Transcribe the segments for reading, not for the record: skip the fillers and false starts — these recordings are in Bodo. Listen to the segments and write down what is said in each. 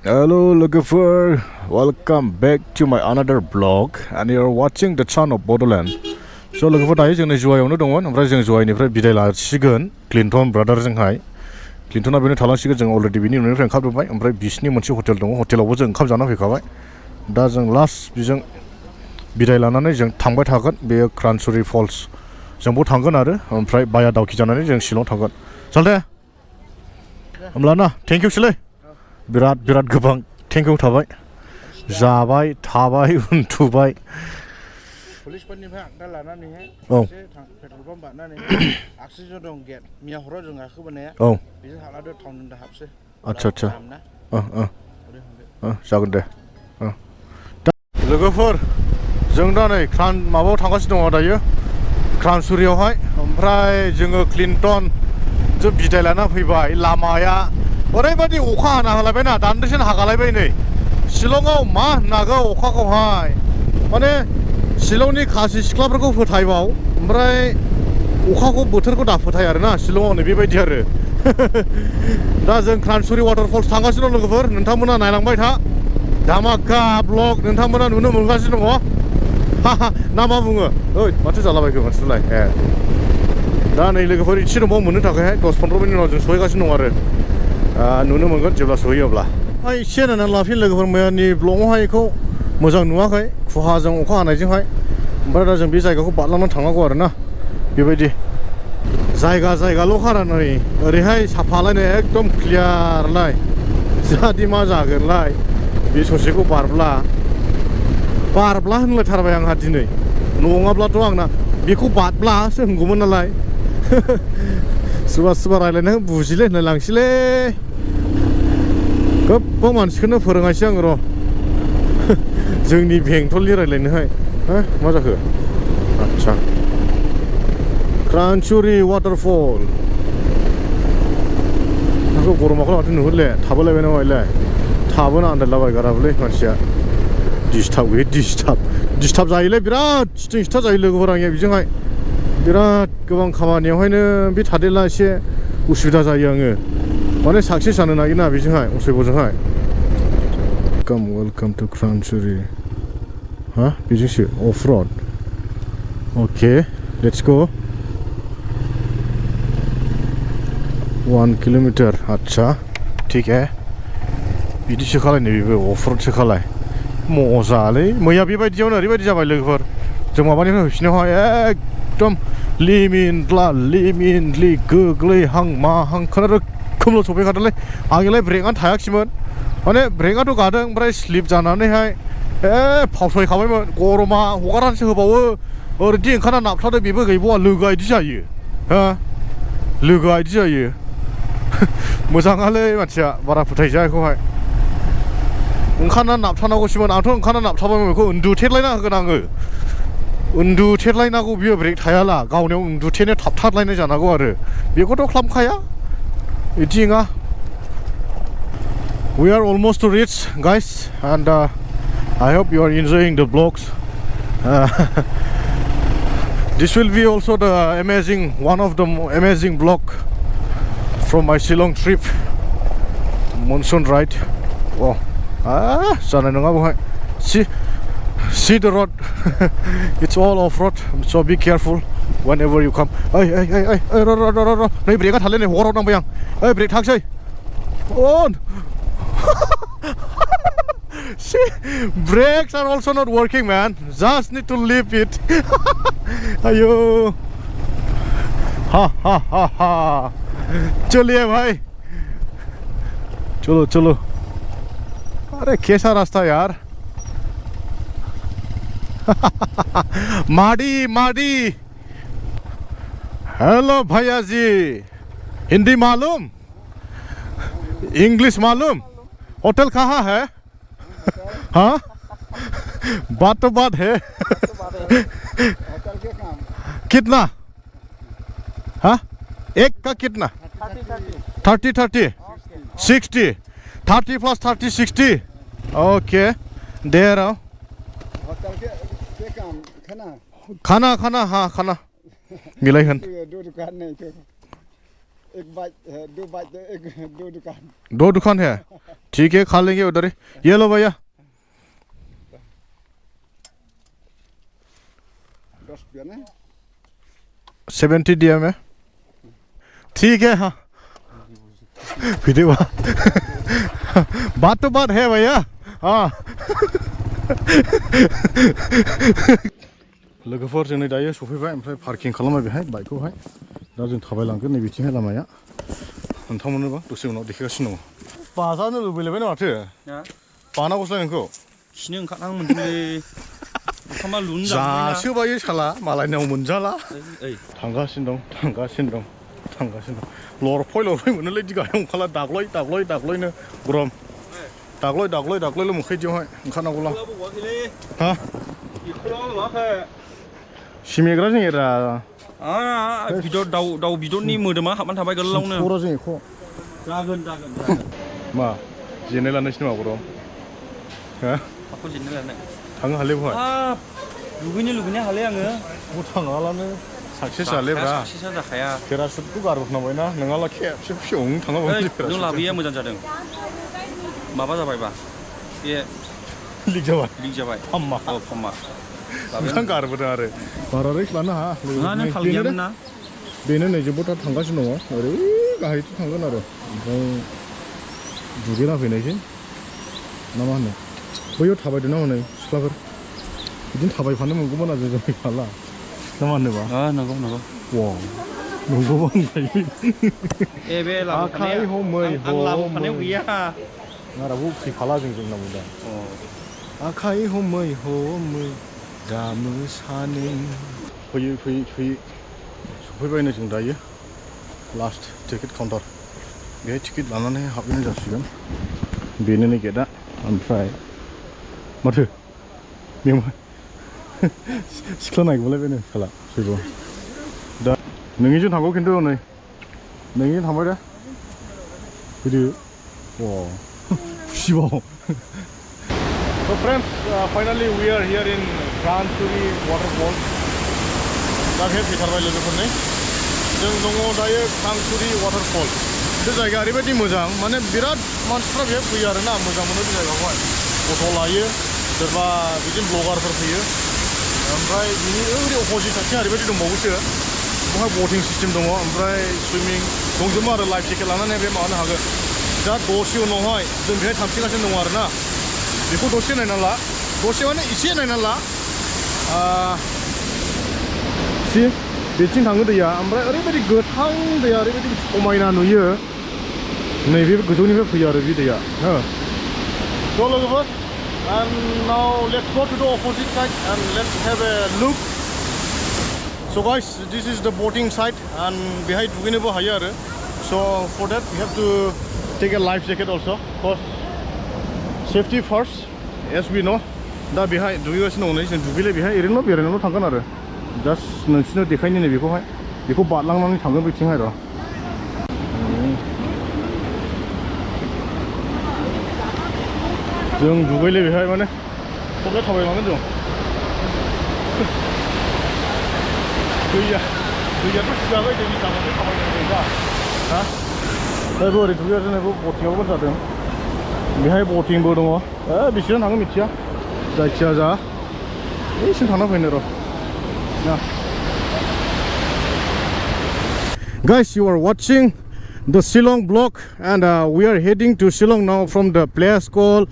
Hello, Lucifer. Welcome back to my another vlog, and you're watching the son of BODOLAND. So, Lucifer, दायो जोंनि जुवायावनो दंमोन, ओमफ्राय जों जुवाइनिफ्राय बिदाय लासिगोन क्लिन्टन ब्रादारजोंहाय। क्लिन्टना बेनो थालांसिगोन, जों अलरेडि बिनि न'निफ्राय ओंखारबोबाय, ओमफ्राय बिसिनि मोनसे हटेल दङ, हटेलावबो जों ओंखाम जाना फैखाबाय। दा जों लास्ट बिजों बिदाय लानानै जों थांबाय थागोन, बेयो क्रांचुरी फल्स। जोंबो थांगोन आरो ओमफ्राय बाया दावखि जानानै जों शिलं थांगोन। चलदे होमब्ला ना, थेंक इउ सिलै। बिराद गोबां थेंक इउ थाबाय। जाबाय थाबाय उन्दुबाय। पुलिसफोरनिफ्राय आगदा लानानैहाय पेट्रल पाम्प बारनानैहाय आगसिजों दं गेट मियाहराव जों गाखोबोनाया बिजों हालादो टाउन दा हाबसै। आच्छा जागोन दे। लोगोफोर जों दा नै माबायाव थांगासिनो दङ दायो क्रांचुरियावहाय, ओमफ्राय जोङो क्लिन्टन जों बिदाय लाना फैबाय। लामाया ओरैबायदि अखा हाना होलायबायना, दान्दिसेनो हागालायबाय नै। शिलंआव मा होननांगौ अखाखौहाय, माने शिलंनि खासि सिख्लाफोरखौ फोथायबाव, ओमफ्राय अखाखौ बोथोरखौ दा फोथाय आरोना शिलंआव नै बेबायदि आरो। दा जों क्रांचुरी वाटारफल्स थांगासिनो दं लोगोफोर, नोंथांमोना नायलांबाय था। धामाका ब्लग नोंथांमोना नुनो मोनगासिनो दङ। ना मा बुङो? ओइ माथो जालाबायखो मानसिफोरलाय। दा नै लोगोफोर एसे दंबावो मोननो थाखायहाय, 10-15 मिनिट उनाव जों सहैगासिनो दं आरो। नुनो मोनगोन जेब्ला सहैयो अब्ला। एसे नायनानै लाफिन लोगोफोर, मैयानि ब्लगावहाय बेखौ मोजां नुवाखै खुहाजों अखा हानायजोंहाय। ओमफ्राय दा जों बे जायगाखौ बारलांनानै थांनांगौ आरोना, बेबायदि जायगाल' खारा नै ओरैहाय साफालायनो एकदम क्लियारलाय। जाहाथे मा जागोनलाय बे ससेखौ बारब्ला होनलायथारबाय आंहा दिनै, नङाब्लाथ' आंना बेखौ बारब्लासो होनगौमोन नालाय। सोरबा रायलायनायखौ बुजिले होनलाय लांसैलै। गोबां मानसिखौनो फोरोङासै आङो र' जोंनि बेंटलनि रायलायनोहाय। मा जाखो? आच्छा क्रांचुरी वाटारफल। आंखौ गरमाखौ माथो नुहुरले, थाबोलायबाय नामालाय? थाबोना आन्दायलाबायगाराबोलै मानसिया। डिस्टार्ब जायोलै, बिराद डिस्टार्ब जायो लोगोफोर आंनिया बेजोंहाय। बिराद गोबां खामानियावहायनो बे थादेरला एसे उसुबिदा जायो आङो, माने साक्सेस जानो नागिरना बेजोंहाय असयबजोंहाय। Welcome two क्रांचुरी। बेजोंसो of road. Okay let's go. 1 kilometre. आच्छा ठीक है। बिदिसो खालायनो बेबो अफ रडसो खालाय। मजालै मैया बेबायदियावनो ओरैबायदि जाबाय लोगोफोर, जों माबानिफ्राय फैफिनायावहाय एकदम लिमिनलि गोग्लैहां माहां खुनुरुखुमल' सफैखादोंलै। आंनिलाय ब्रेकआनो थायाखिसैमोन, माने ब्रेकआथ' गादों, ओमफ्राय स्लिप जानानैहाय फावसायखाबायमोन। गरमा हगारनानैसो होबावो, ओरैदि ओंखारना नाबथादों बेबो गैबावा। लोगोआ बिदि जायो, लोगोआ बिदि जायो। मोजाङालै मानसिया, बारा फोथायजाया बेखौहाय। ओंखारना नाबथानांगौसोमोन, आंथ' ओंखारना नाबथाबायमोन। बेखौ उन्दुथेरलायना होगोन आङो, उन्दुथेरलायनांगौ। बियो ब्रेक थायाला, गावनियाव उन्दुथेनो थाबथारलायनाय जानांगौ आरो। बेखौथ' खालामखाया, बिदि नङा। We are almost to reach, guys, and I hope you are enjoying the vlogs. This will be also the one of the amazing vlog from my Shillong trip, monsoon ride. Oh, जानाय नङा बेवहाय. See the road. It's all off road, so be careful whenever you come. र' नै ब्रेकआ थाले, नै हगाराव नांबाय आं. ब्रेक थांसै. See, brakes are also not working, man. Just need to leave it. Ayo. Ha. चलिए भाई, चलो. अरे कैसा रास्ता यार. माड़ी. हेलो भैया जी, हिंदी मालूम, इंग्लिश मालूम? होटल कहाँ है? हाँ, बात तो बात है। कितना? एक का कितना? 30 60 30 plus 30 60. ओके, दे रहा हूँ। खाना मिलाइगोन। एक बाइक 2 बाइक 2 दुकान 2 दुकान है ठीक है खा लेंगे उधर ही ये लो भैया 10 रुपया ना 70 दिया मैं ठीक है हाँ फिर बात तो बात है भैया हाँ लोगोफोर जों दायो सफैबाय ओमफ्राय पार्किं खालामबाय बेहाय बाइकखौहाय दा जों थाबायलांगोन नै बिथिंहाय लामाया नोंथांमोननोबा दसे उनाव देखायगासिनो दङ बाजानो लुबैलायबाय माथो बानांगौसो नोंखौ खिनो ओंखारहां मोनदोंलै ओंखामा लुनो जासोबायो साला मालायनाव मोनजाला थांगासिनो दं लरफय मोनोलै दिगायाव ओंखारला दाग्लयनो गरम दाग्लयल' मोखैदियावहाय ओंखारनांगौला हा सिमेग्राजों एरा बिदर दाउ बिदरनि मोदोमा हाबनानै थाबाय गोलावनो खर'जों एख' जागोन मा जेननाय लानोसै नामा गरम हा माखौ जेननाय लानो थांनो हाले बहाय लुगैनाय हाले आङो थाङालानो साक्सेस जालेब्रा साक्सेसा जाखाया पेरासुटखौ गारबोखांबायना नङाला खेबसे फिसौनो थाङाबा नों लाबोयैया मोजां जादों माबा जाबायबा बे लिक जाबाय फाम्मा नोंथां गारबोदों आरो बारा रिक्स लानो हाया नों थाल गैयामोन ना बेनो नै जोबोद थांगासिनो दङ ओरै गाहायथ' थांगोन आरो ओमफ्राय दुगैना फैनायसै ना मा होनो बैयाव थाबायदों ना हनै सिख्लाफोर बिदिनो थाबायफानो मोनगौमोन आरो जों हाला ना मा होनोबा नंगौ वाव नंगौबा होनखायो बे आखाइ हमै लाबोफानायाव गैया आराबो फैखाला जोंना दा आखाइ हमै दामो सानै फैयै सफैबायनो जों दायो लास्ट टिकेट काउन्टार बेहाय टिकेट लानानै हाबहैनाय जासिगोन बेनो नै गेटआ ओमफ्राय माथो बेवहाय सिख्ला नायगौलायबायनो साला फैगौ दा नोंनिजों थांगौ खिन्थु नै नोंनिजों थांबाय दा फैदो खुसिबाव So friends, finally we are here in Shuri waterfall. दा बे फैथारबाय लोगोफोरनि जों दङ दायो Shuri waterfall. बे जायगाया ओरैबायदि मोजां माने बिराद मानसिफ्रा बेहाय फैयो आरोना मोजां मोनो बे जायगायावहाय फट' लायो सोरबा बिदिनो ब्लगारफोर फैयो ओमफ्राय बिनि ओरै अपोजिट साइडथिं ओरैबायदि दंबावोसो बेवहाय बटिं सिस्टेम दङ ओमफ्राय सुइमिं दंजोबो आरो लाइफ जेकेट लानानै बे माबानो हागोन दा दसे उनावहाय जों बेहाय थांफिनगासिनो दङ आरोना बेखौ दसे नायना ला दसे माने एसे नायना ला बेथिं थाङो दैया ओमफ्राय ओरैबायदि गोथां दैया ओरैबायदि समायना नुयो नैबे गोजौनिफ्राय फैयो आरो बे दैया हो स' लोगोफोर and now let's go to the opposite side and let's have a look so guys this is the boating side and बेहाय दुगैनोबो हायो आरो so for that we have to take a life jacket also because safety first as we know दा बेहाय दुगैगासिनो दङ नै जों दुगैलाय बेहाय ओरैनो बेरायनानैल' थांगोन आरो जास्ट नोंसिनो देखायनो नै बेखौ बारलांनानै थांगोन बिथिंहाय र' जों दुगैलाय बेहाय माने थब्ले थाबायलांगोन जों दैयाथ' सिगाबाय दैनि सामावसो थाबायनांगौ दा हा ओरैबो ओरै दुगैगासिनो नैबो बटिंआवबो जादों बेहाय बटिंबो दङ बेसेबां थाङो मिथिया जायखिया जा एसिम थांना फैनो र' ना Guys, you are watching the Shillong vlog and we are heading to Shillong now from the place called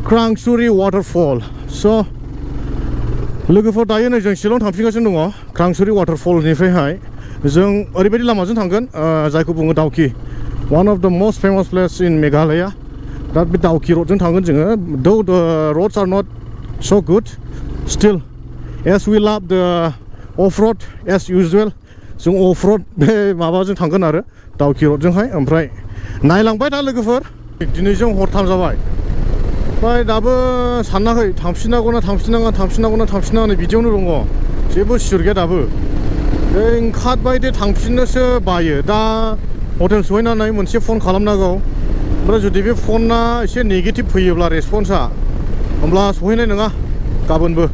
Krang Shuri waterfall. So लोगोफोर दायो नै जों शिलं थांफिनगासिनो दङ Krang Shuri waterfallनिफ्रायहाय जों ओरैबायदि लामाजों थांगोन जायखौ बुङो Dawki one of the most famous place in Meghalaya दा बे Dawki roadजों थांगोन जोङो though the roads are not so good still as we love the off-road as usual जों अफ-र'ड बे माबाजों थांगोन आरो Dawki roadजोंहाय ओमफ्राय नायलांबाय दा लोगोफोर दिनै जों हरथाम जाबाय ओमफ्राय दाबो सानाखै थांफिननांगौना थांफिननाङा बिदियावनो दङ जेबो सियर गैया दाबो ओंखारबाय दे थांफिननोसो बायो दा हटेल सहैनानै मोनसे फन खालामनांगौ ओमफ्राय जुदि बे फना एसे नेगेटिभ फैयोब्ला रेसपन्सा होमब्ला सहैनाय नङा गाबोनबो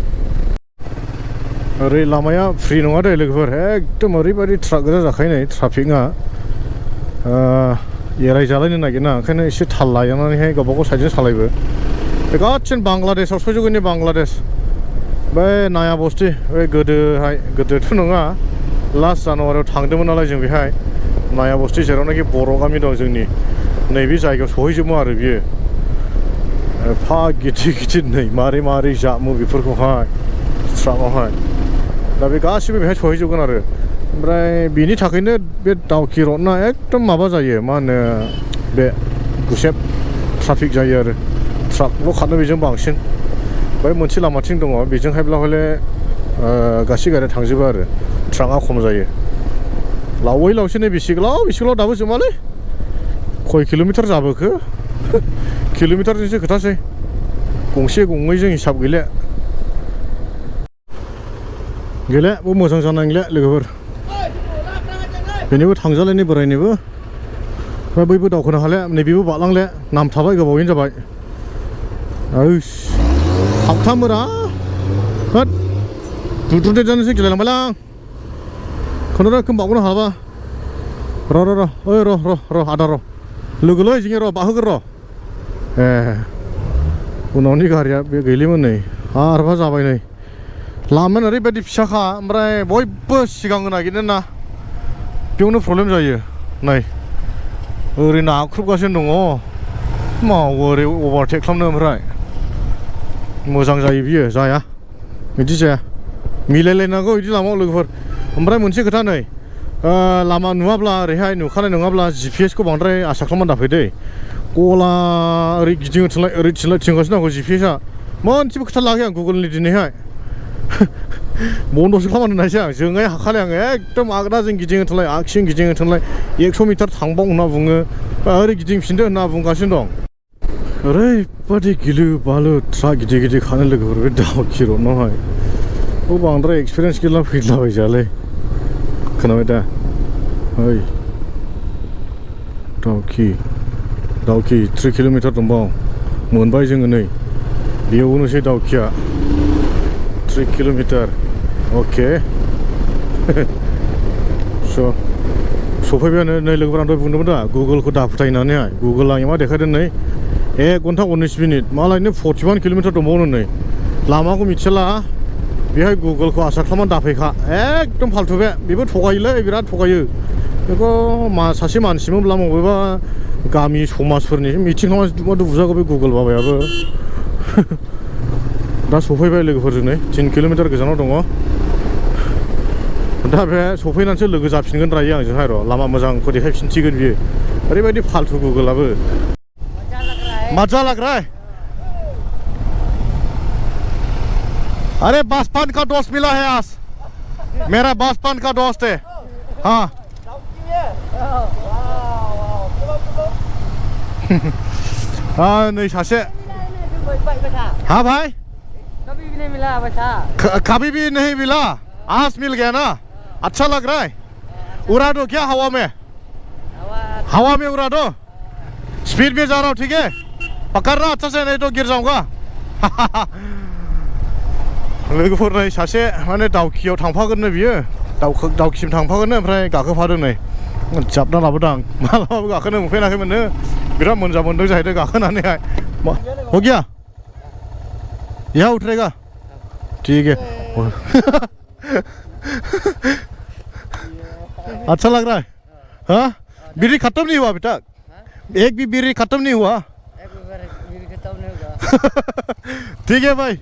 ओरै लामाया फ्रि नङा दे लोगोफोर एकदम ओरैबायदि ट्राक गोजा जाखायो नै ट्राफिकआ एरायजालायनो नागिरना ओंखायनो एसे थाल लानानैहाय गावबा गाव साइडजों सालायबो बे गासिन बांलादेशआव सौजोबगोननि बांलादेश बै नाया बस्ति बे गोदोथ' नङा लास्ट जानुवारियाव थांदोंमोन नालाय जों बेहाय नाया बस्ति जेरावनाखि बर' गामि दं जोंनि नैबे जायगायाव सहैजोबो आरो बियो एफा गिदिर नै मारै जामु बेफोरखौहाय ट्राकआवहाय दा बे गासिबो बेहाय सहैजोबगोन आरो ओमफ्राय बिनि थाखायनो बे दावखि रडना एकदम माबा जायो मा होनो बे गुसेब ट्राफिक जायो आरो ट्राकल' खारनो बेजों बांसिन बै मोनसे लामाथिं दङ बेजोंहायब्ला हले गासै गारिया थांजोबो आरो ट्राकआ खम जायो लावै लावसैनो बेसे गोलाव दाबो जोबालै खय किल'मिटार जाबोखो किल'मिटारजोंसो खोथासै गंसे गंनैजों हिसाब गैला बे मोजां जानाय नंला लोगोफोर बेनिबो थांजालायनि बोरायनिबो ओमफ्राय बैबो दावखोनो हाले नैबेबो बारलांले नाम थाबाय गोबावैनो जाबाय ओइस थाबथामोरा होद दुद्रुदे जानोसै गेलेलांबायलां खुनुरोखोम बावनो हाबा र' आदा र' लोगोलै जोंनि र' बाहोगोन र' ए उनावनि गारिया बे गैलिमोन नै आरबा जाबाय नै लामायानो ओरैबायदि फिसाखा ओमफ्राय बयबो सिगांनो नागिरनो ना बेयावनो प्रब्लेम जायो नै ओरै नाख्रुबगासिनो दङ मावो ओरै अभारटेक खालामनो ओमफ्राय मोजां जायो बियो जाया बिदि जाया मिलायलायनांगौ बिदि लामायाव लोगोफोर ओमफ्राय मोनसे खोथा नै लामा नुवाब्ला ओरैहाय नुखानाय नङाब्ला GPS खौ बांद्राय आसा खालामना दाफै दै गला ओरै गिदिङो थोनलाय ओरै थिंगासिनो दं GPSआ मोनसेबो खोथा लायाखै आं गुगोलनि दिनैहाय बन्द'सो खालामनो नायसै आं जोंहाय हाखाले आङो एकदम आगदाजों गिदिङो थोनलाय आगसिजों गिदिङो थोनलाय 100 मिटार थांबाव होनना बुङो ओरै गिदिंफिनदो होनना बुंगासिनो दं ओरैबादि गिलु बालु ट्राक गिदिर खानो लोगोफोर बे दावखि रडनावहाय बांद्राय एक्सपिरियेन्स गैला फैलाबायजालै खोनाबाय दा ओइ दावखि 3 किल'मिटार दंबाव मोनबाय जोङो नै बेयावनोसै दावखिया 3 किल'मिटार अके सफैबायानो नै लोगोफोर आं दहाय बुंदोंमोन दा गुगोलखौ दाफुथाय होननानैहाय गुगोल आंनि मा देखायदों नै 1 घन्टा 19 मिनिट मालायनो 41 किल'मिटार दंबावो नै लामाखौ मिथिला बेहाय गुगोलखौ आसा खालामनानै दाफैखा एकदम फाल्थु बे बेबो थगायोलै बिराद थगायो बेखौ सासे मानसिमोनब्ला बबेबा गामि समाजफोरनि मिथिं खालामनानै बुजागौ बे गुगोल बाबायाबो दा सफैबाय लोगोफोरजों नै 3 किल'मिटार गोजानाव दङ दा बे सफैनानैसो लोगो जाफिनगोन रायो आंजोंहाय र' लामा मोजांखौ देखायफिनसिगोन बियो ओरैबायदि फाल्थु गुगोलाबो मजा लग रहा है अरे बचपन का दोस्त मिला है आज मेरा बचपन का दोस्त है हाँ हाँ नहीं सासे हाँ भाई कभी भी नहीं मिला बच्चा कभी भी नहीं मिला आज मिल गया ना अच्छा लग रहा है उड़ा दो क्या हवा में उड़ा दो स्पीड में जा रहा हूँ ठीक है पकड़ना अच्छा से नहीं तो गिर जाऊंगा लोगोफोर नै सासे माने दावखियाव थांफागोननो बियो दावखिसिम थांफागोननो ओमफ्राय गाखोफादों नै जाबना लाबोदों आं मालाबाबो गाखोनो मोनफेराखैमोननो बिराद मोनजा मोनदों जाहैदों गाखोनानैहाय हो गया यहाँ उतरेगा ठीक है अच्छा लग रहा है हाँ बीड़ी खत्म नहीं हुआ अभी तक एक भी बीड़ी खत्म नहीं हुआ ठीक है भाई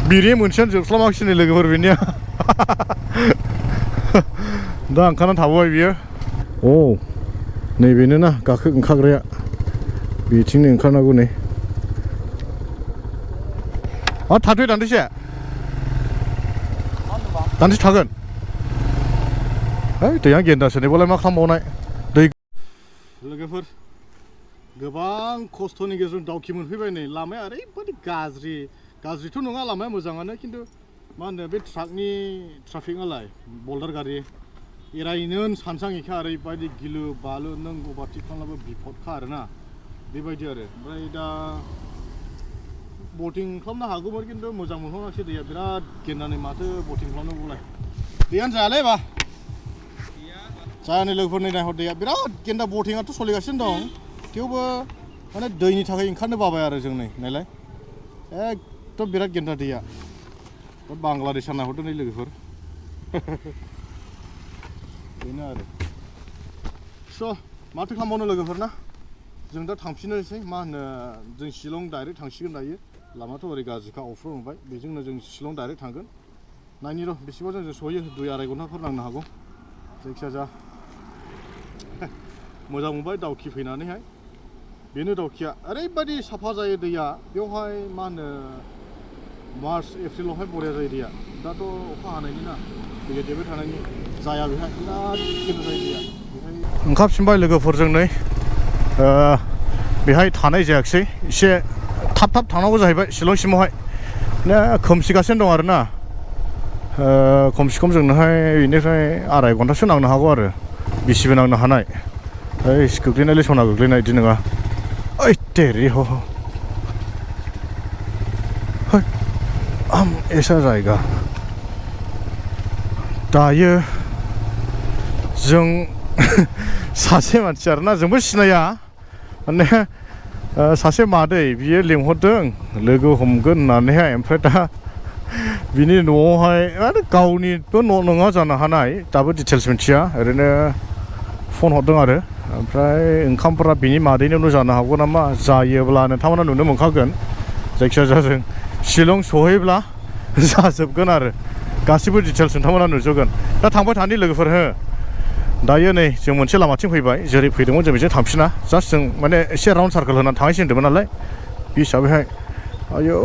बीड़ी मोनसेयानो जोबस्लाबाखिसै लोगोफोर बेनिया दा ओंखारनानै थाबोबाय बियो औ नैबेनो ना ओंखारग्राया बिथिंनो ओंखारनांगौ नै थाथ'यो दान्दिसे थागोन है दैया गेन्दासो नैबालाय मा खालामबावनाय दै लोगोफोर गोबां खस्थ'नि गेजेरजों दावखि मोनफैबाय नै लामाया ओरैबायदि गाज्रिथ' नङा लामाया मोजाङानो खिन्थु मा होनो बे ट्राकनि ट्राफिकआलाय बल्दार गारि एरायनो सानसाङिखा ओरैबायदि गिलु बालु नों अभारटेक खालामब्लाबो बिपदखा आरोना बेबायदि आरो ओमफ्राय दा बटिं खालामनो हागौमोन खिन्थु मोजां मोनहरासै दैया बिराद गेन्दानै माथो बटिं खालामनांगौलाय दैयानो जायालै बा जायानि लोगोफोर नै नायहर दैया बिराद गेन्दा बटिंआथ' सोलिगासिनो दं थेवबो माने दैनि थाखाय ओंखारनो बाबाय आरो जों नै नायलाय एकदम बिराद गेन्दा दैया बांलादेशआ नायहरदों नै लोगोफोर बेनो आरो स' माथो खालामबावनो लोगोफोर ना जों दा थांफिननोसै मा होनो जों शिलं डाइरेक्ट थांसिगोन दायो लामाथ' ओरै गाज्रिखा अफर मोनबाय बेजोंनो जों शिलं डाइरेक्ट थांगोन नायनि र' बेसेबां जों सहैयो 2-2.5 घन्टाफोर नांनो हागौ जायखिया जा मोजां मोनबाय दावखि फैनानैहाय बेनो दावखिया ओरैबायदि साफा जायो दैया बेवहाय मा होनो मार्च एप्रिलावहाय बरिया जायो दैया दाथ' अखा हानायनि ना दैया देबाय थानायनि जाया बेहाय बिराद गेन्दा जायो दैया बेहाय ओंखारफिनबाय लोगोफोरजों नै बेहाय थानाय जायाखिसै एसे थाब थांनांगौ जाहैबाय शिलंसिमावहाय खोमसिगासिनो दं आरोना खमसे खम जोंनोहाय बेनिफ्राय 2.5 घन्टासो नांनो हागौ आरो बिसिबो नांनो हानाय ओइ गोग्लैनायलै सना गोग्लैनाय बिदि नङा ओइ तेरि हो ऐसा जायगा दायो जों सासे मानसि आरोना जोंबो सिनाया माने सासे मादै बियो लिंहरदों लोगो हमगोन होननानैहाय ओमफ्राय दा बिनि न'आवहाय माने गावनिबो न' नङा जानो हानाय दाबो डिटेल्स मिथिया ओरैनो फन हरदों आरो ओमफ्राय ओंखामफोरा बिनि मादैनावनो जानो हागौ नामा जायोब्ला नोंथांमोना नुनो मोनखागोन जायखिया जों शिलं सहैब्ला जाजोबगोन आरो गासिबो डिटेल्स नोंथांमोना नुजोबगोन दा थांबाय थानि लोगोफोर हो दायो नै जों मोनसे लामाथिं फैबाय जेरै फैदोंमोन जों बेजों थांफिना जास्ट जों माने एसे राउन्ड सार्कोल होनानै थांनायसै होनदोंमोन नालाय बे हिसाबैहाय आयौ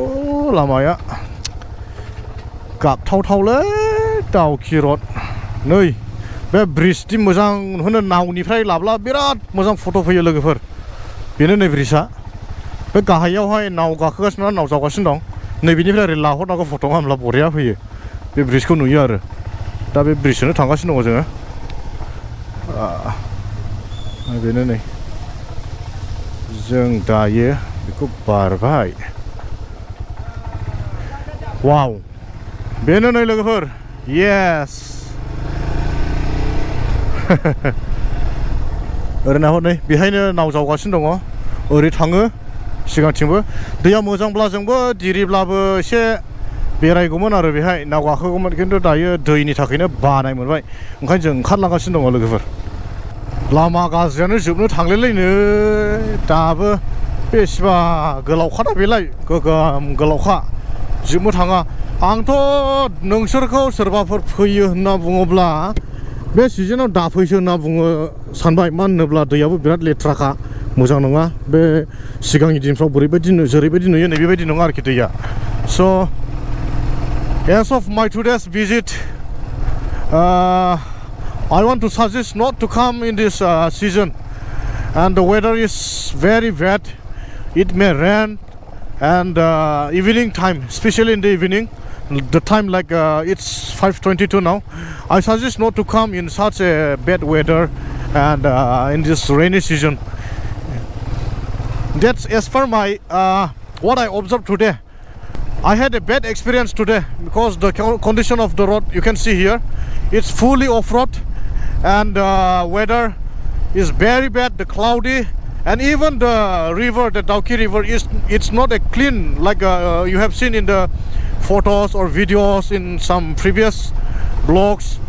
लामाया गाबथावथावलै दावखि रड नै बे ब्रिजनि मोजां नुहोनो नावनिफ्राय लाब्ला बिराद मोजां फट' फैयो लोगोफोर बेनो नै ब्रिजआ बे गाहायावहाय नाव गाखोगासिनो नाव जावगासिनो दं नैबेनिफ्राय ओरै लाहरनांगौ फट' खालामब्ला बरिया फैयो बे ब्रिजखौ नुयो आरो दा बे ब्रिजजोंनो थांगासिनो दङ जोङो बेनो नै जों दायो बेखौ बारबाय वाव बेनो नै लोगोफोर येस ओरै नाहर नै बेहायनो नाव जावगासिनो दङ ओरै थाङो सिगांथिंबो दैया मोजांब्ला जोंबो दिरिब्लाबो एसे बेरायगौमोन आरो बेहाय नाव गाखोगौमोन खिन्थु दायो दैनि थाखायनो बानाय मोनबाय ओंखायनो जों ओंखारलांगासिनो दङ लोगोफोर लामा गाज्रियानो जोबनो थांलायलायनो दाबो बेसेबा गोलावखाना बेलाय गोगोम गोलावखा जोबनो थाङा आंथ' नोंसोरखौ सोरबाफोर फैयो होनना बुङोब्ला बे सिजनाव दाफैसो होनना बुङो सानबाय मानो होनोब्ला दैयाबो बिराद लेथ्राखा मोजां नङा बे सिगांनि दिनफ्राव जेरैबायदि नुयो नै बेबायदि नङा आरोखि दैया स' as of my today's visit I want to suggest not to come in this season and the weather is very bad it may rain and evening time especially in the evening the time like it's 5:22 now I suggest not to come in such a bad weather and in this rainy season that's as per my what I observed today I had a bad experience today because the condition of the road you can see here it's fully off-road and weather is very bad the cloudy and even the river the Dawki river it's not a clean like you have seen in the photos or videos in some previous blogs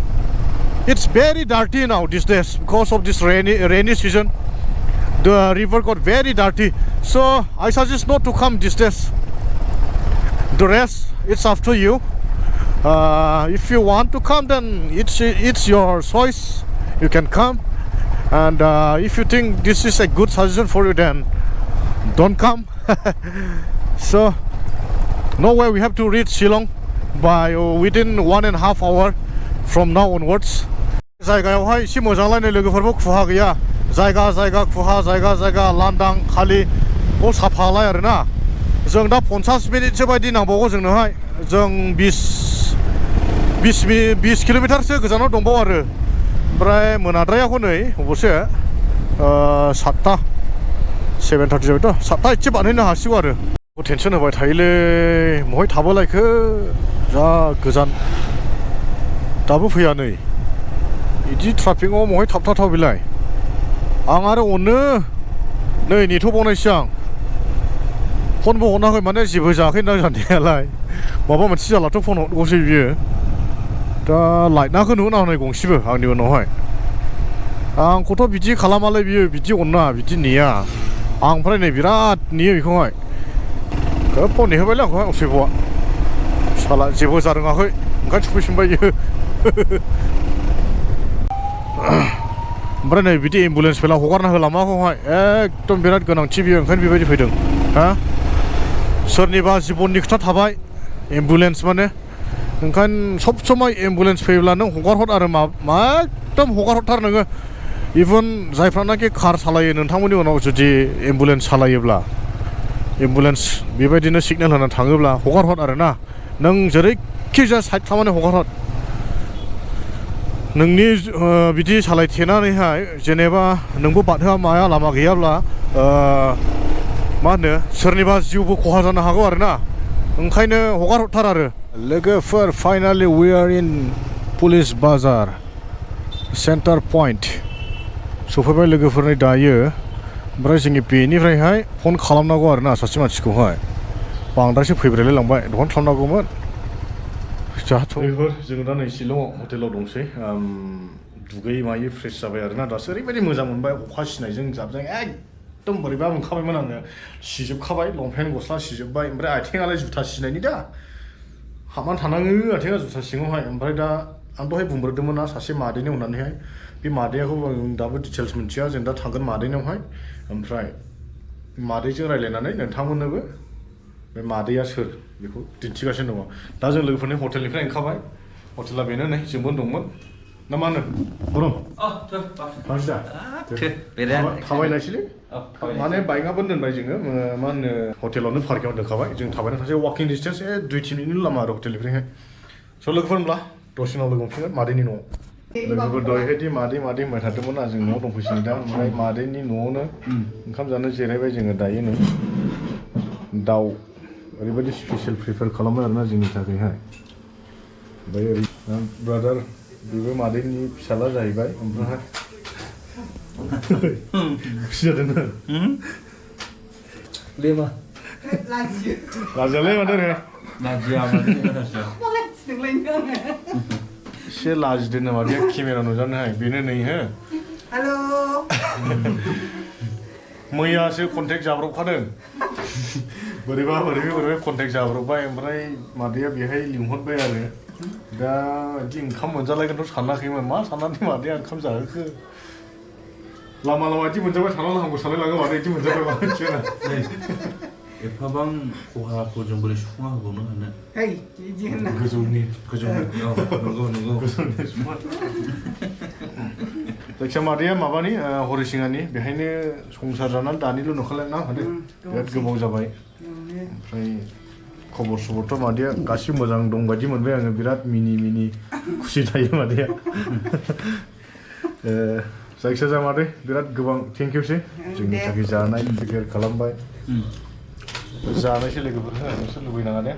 it's very dirty now these days because of this rainy season the river got very dirty so I suggest not to come these days the rest it's up to you if you want to come then it's your choice you can come and if you think this is a good suggestion for you then don't come so no way we have to reach Shillong by within 1.5 hours from now onwards जायगायावहाय एसे मोजांलायनो लोगोफोरबो खुहा गैया जायगा खुहा जायगा लांदां खालि बहुद साफालाय आरोना जों दा 50 मिनिटसो बायदि नांबावगौ जोंनोहाय जों 20 किल'मिटारसो गोजानाव दंबावो आरो ओमफ्राय मोनाद्रायाखौ नै अबसे 7:30 जाबायथ' 7:00 एसे बारहैनो हासिगौ आरो टेनसन होबाय थायोलै बहाय थाबोलायखो जा गोजान दाबो फैया नै इदि ट्राफिकआव महाय थाबथाथाव बिलाय आं आरो अनो नै नेथ'बावनायसो आं फनबो हरनाखै माने जेबो जायाखै ना जानायालाय माबा मोनसे जालाथ' फन हरगौसै बियो दा लाइटनाखौ नुनो नांनाय गंसेबो आंनि उनावहाय आंखौथ' बिदि खालामालै बियो बिदि अना बिदि नेया आं ओमफ्राय नै बिराद नेयो बेखौहाय गोबाव नेहोबायलै आंखौहाय असेबआ साला जेबो जारोङाखै ओंखायनो सफैफिनबाय बियो ओमफ्राय नै बिदि एम्बुलेन्स फैला हगारना हो लामाखौहाय एकदम बिराद गोनांथि बियो ओंखायनो बेबायदि फैदों हा सोरनिबा जिबननि खोथा थाबाय एम्बुलेन्स माने ओंखायनो सब समाय एम्बुलेन्स फैयोब्ला नों हगारहर आरो मा एकदम हगारहरथार नोङो इभेन जायफ्रानाखि कार सालायो नोंथांमोननि उनाव जुदि एम्बुलेन्स सालायोब्ला एम्बुलेन्स बेबायदिनो सिगनेल होना थाङोब्ला हगारहर आरो ना नों जेरैखि जाया साइड खालामनानै हगारहर नोंनि बिदि सालायथेनानैहाय जेनेबा नोंबो बारहोआ माया लामा गैयाब्ला मा होनो सोरनिबा जिउबो खहा जानो हागौ आरो ना ओंखायनो हगारहरथार आरो लोगोफोर finally we are in Police Bazar centre point सफैबाय लोगोफोरनि दायो ओमफ्राय जोंनि बेनिफ्रायहाय फन खालामनांगौ आरो ना सासे मानसिखौहाय बांद्रायसो फैब्रेलाय लांबाय दहन खालामनांगौमोन जाहाथ'फोर जोङो दा नै शिलंआव हटेलाव दंसै दुगै मायै फ्रेस जाबाय आरो ना दासो ओरैबायदि मोजां मोनबाय अखा सिनायजों जाबजों एकदम बोरैबा मोनखाबायमोन आङो सिजोबखाबाय लंपेन्ट गस्ला सिजोबबाय ओमफ्राय आथिङालाय जुथा सिनायनि दा हाबनानै थानाङो आथिङा जुथा सिङावहाय ओमफ्राय दा आं दहाय बुंब्रोदोंमोन ना सासे मादैनि होननानैहाय बे मादैयाखौ आं दाबो डिटेल्स मिन्थिया जों दा थांगोन मादैनावहाय ओमफ्राय मादैजों रायज्लायनानै नोंथांमोननोबो बे मादैया सोर बेखौ दिन्थिगासिनो दङ दा जों लोगोफोरनि हटेलनिफ्राय ओंखारबाय हटेला बेनो नै जोंबो दंमोन ना मा होनो गरम मानसि दा थाबायनायसैलै माने बाइकआबो दोनबाय जोङो मा होनो हटेलावनो पार्किंआव दोनखाबाय जों थाबायना थांसै वाकिं डिसटेन्स 2-3 मिनिटनि लामा आरो हटेलनिफ्रायहाय स' लोगोफोर होनब्ला दसेनाव लोगो मोनफिनगोन मादैनि न'आव लोगोफोर दहायहायदि मादै होनबाय थादोंमोन ना जों न'आव दंफैसिगोन दा ओमफ्राय मादैनि न'आवनो ओंखाम जानो जिरायबाय जोङो दायो नै दाउ ओरैबायदि स्पेसियेल प्रिपेयार खालामबाय आरोना जोंनि थाखायहाय ओमफ्राय ओरै ब्रादार बेबो मादैनि फिसाला जाहैबाय ओमफ्राय खुसि जादों लेमा लाजियालै माथो रे लाजिया एसे लाजिदों मादैया केमेरा नुजानोहाय बेनो नै हो हेल' मैयासो कन्टेक्ट जाब्रबखादों बोरैबा कन्टेक्ट जाब्रबबाय ओमफ्राय मादैया बेहाय लिंहरबाय आरो दा बिदि ओंखाम मोनजालायगोनथ' सानाखैमोन मा साननानै मादैया ओंखाम जाहोखो लामा बिदि मोनजाबाय थानांगौ हामगौ सानलायलाङो मादै बिदि मोनजाबाय मा मिथिया एफाबां खहाखौ जों बोरै सुफुंना होबावनो हानो गोजौनि नंगौ जायखिया मादैया माबानि हरिसिङानि बेहायनो संसार जानानै दानिल' नुखालाय ना मादै बिराद गोबाव जाबाय ओमफ्राय खबर सबरथ' मादैया गासिबो मोजां दं बायदि मोनबाय आङो बिराद मिनि खुसि थायो मादैया जायखिया जा मादै बिराद गोबां थेंकिउसै जोंनि थाखाय जानाय प्रिपेयार खालामबाय जानायसै लोगोफोर नोंसोर लुबैनाङा दे